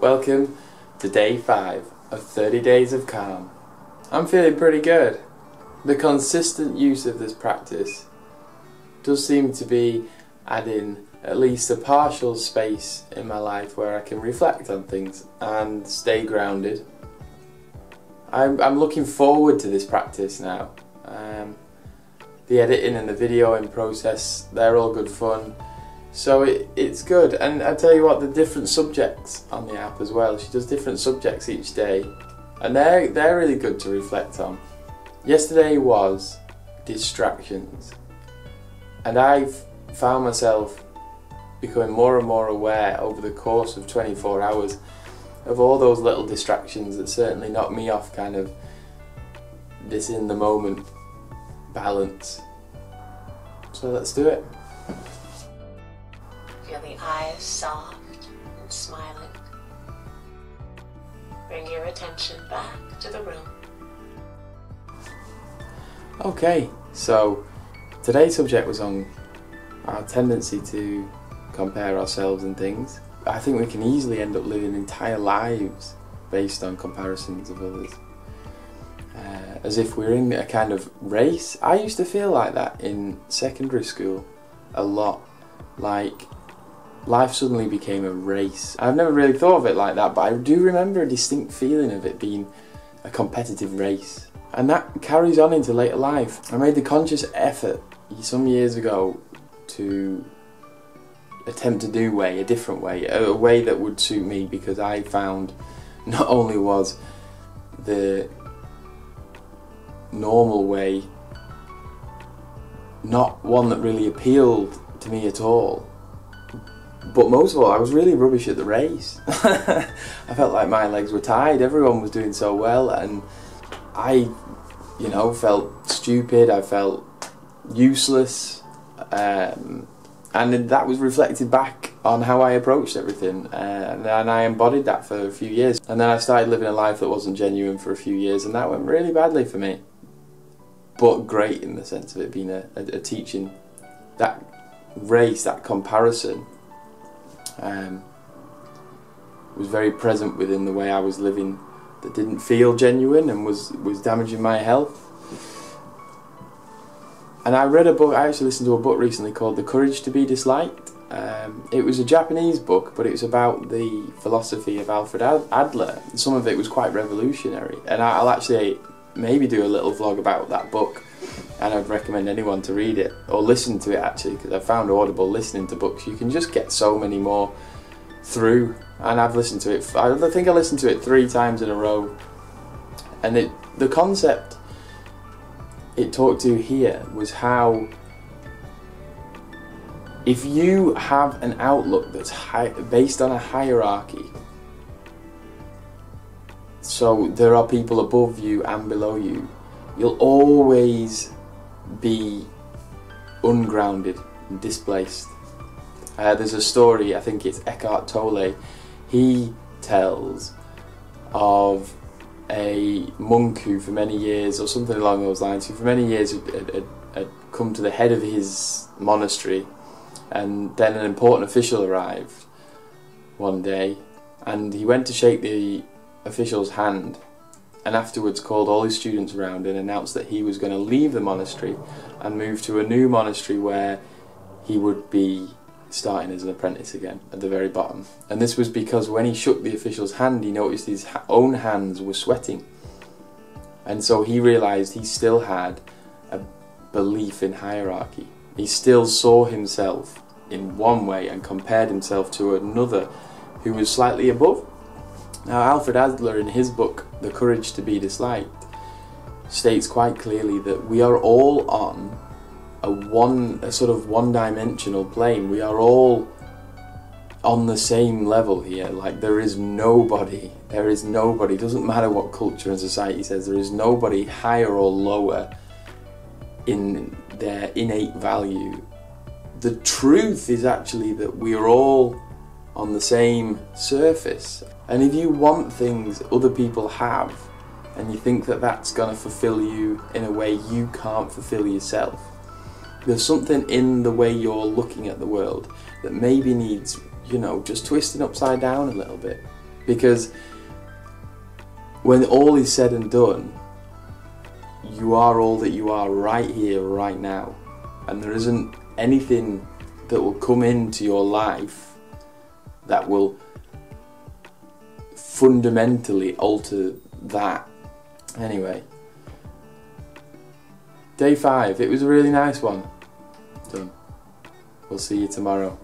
Welcome to day 5 of 30 days of calm. I'm feeling pretty good. The consistent use of this practice does seem to be adding at least a partial space in my life where I can reflect on things and stay grounded. I'm looking forward to this practice now. The editing and the videoing process, they're all good fun. So it's good, and I tell you what, the different subjects on the app as well. She does different subjects each day, and they're really good to reflect on. Yesterday was distractions, and I've found myself becoming more and more aware over the course of 24 hours of all those little distractions that certainly knock me off kind of this in the moment balance. So let's do it. Feel the eyes soft and smiling. Bring your attention back to the room. Okay, so today's subject was on our tendency to compare ourselves and things. I think we can easily end up living entire lives based on comparisons of others. As if we're in a kind of race. I used to feel like that in secondary school a lot. Like life suddenly became a race. I've never really thought of it like that, but I do remember a distinct feeling of it being a competitive race. And that carries on into later life. I made the conscious effort some years ago to attempt a new way, a different way, a way that would suit me, because I found not only was the normal way not one that really appealed to me at all, but most of all I was really rubbish at the race. I felt like my legs were tied, everyone was doing so well, and I, felt stupid, I felt useless, and that was reflected back on how I approached everything, and I embodied that for a few years. And then I started living a life that wasn't genuine for a few years, and that went really badly for me. But great in the sense of it being a teaching. That race, that comparison, was very present within the way I was living, that didn't feel genuine and was damaging my health. And I read a book, I actually listened to a book recently called The Courage to be Disliked. It was a Japanese book, but it was about the philosophy of Alfred Adler. Some of it was quite revolutionary, and I'll actually maybe do a little vlog about that book, and I'd recommend anyone to read it, or listen to it actually, because I found Audible listening to books, you can just get so many more through, and I've listened to it, I think I listened to it 3 times in a row, and the concept it talked to here was how if you have an outlook that's based on a hierarchy, so there are people above you and below you, you'll always be ungrounded and displaced. There's a story, I think it's Eckhart Tolle, he tells of a monk who for many years, or something along those lines, who for many years had come to the head of his monastery, and then an important official arrived one day, and he went to shake the official's hand, and afterwards called all his students around and announced that he was going to leave the monastery and move to a new monastery where he would be starting as an apprentice again at the very bottom. And this was because when he shook the official's hand, he noticed his own hands were sweating, and so he realised he still had a belief in hierarchy. He still saw himself in one way and compared himself to another who was slightly above. Now, Alfred Adler, in his book The Courage to be Disliked, states quite clearly that we are all on a sort of one-dimensional plane. We are all on the same level here. Like there is nobody, it doesn't matter what culture and society says, there is nobody higher or lower in their innate value. The truth is actually that we are all on the same surface, and if you want things other people have and you think that that's going to fulfill you in a way you can't fulfill yourself, there's something in the way you're looking at the world that maybe needs, just twisting upside down a little bit. Because when all is said and done, you are all that you are right here, right now. And there isn't anything that will come into your life that will fundamentally alter that. Anyway, day 5, it was a really nice one. Done. We'll see you tomorrow.